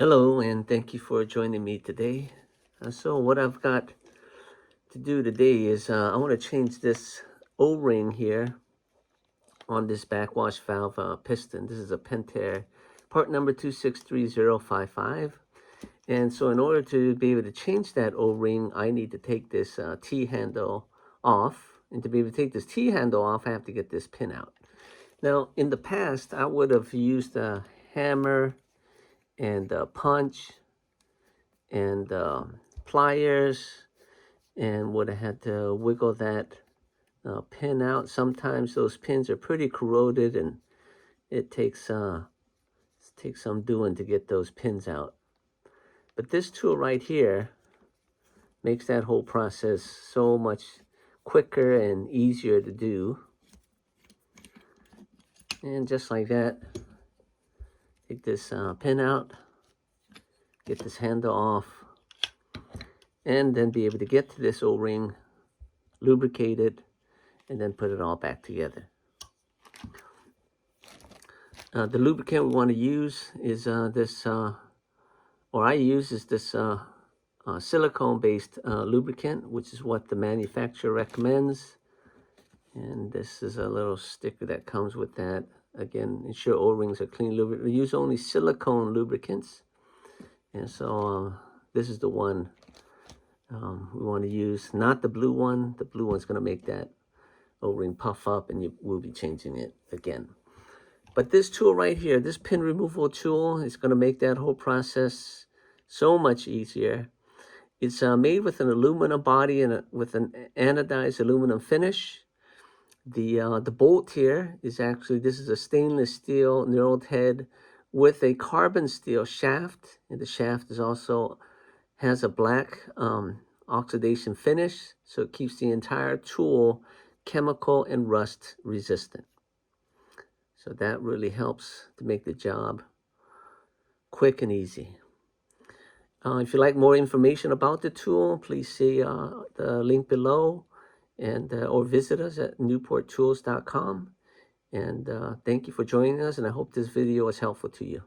Hello, and thank you for joining me today. So what I've got to do today is I want to change this O-ring here on this backwash valve piston. This is a Pentair part number 263055. And so in order to be able to change that O-ring, I need to take this T-handle off. And to be able to take this T-handle off, I have to get this pin out. Now, in the past, I would have used a hammer and a punch and pliers, and would have had to wiggle that pin out. Sometimes those pins are pretty corroded, and it takes some doing to get those pins out. But this tool right here makes that whole process so much quicker and easier to do. And just like that, take this pin out, get this handle off, and then be able to get to this O-ring, lubricate it, and then put it all back together. The lubricant we want to use is this silicone-based lubricant, which is what the manufacturer recommends. And this is a little sticker that comes with that. Again, ensure O-rings are clean. We use only silicone lubricants. And so this is the one we want to use, not the blue one. The blue one's going to make that O-ring puff up, and we'll be changing it again. But this tool right here, this pin removal tool, is going to make that whole process so much easier. It's made with an aluminum body and with an anodized aluminum finish. The bolt here is actually, this is a stainless steel knurled head with a carbon steel shaft, and the shaft is also has a black oxidation finish, so it keeps the entire tool chemical and rust resistant. So that really helps to make the job quick and easy. If you'd like more information about the tool, please see the link below, and or visit us at newporttools.com. And thank you for joining us, and I hope this video was helpful to you.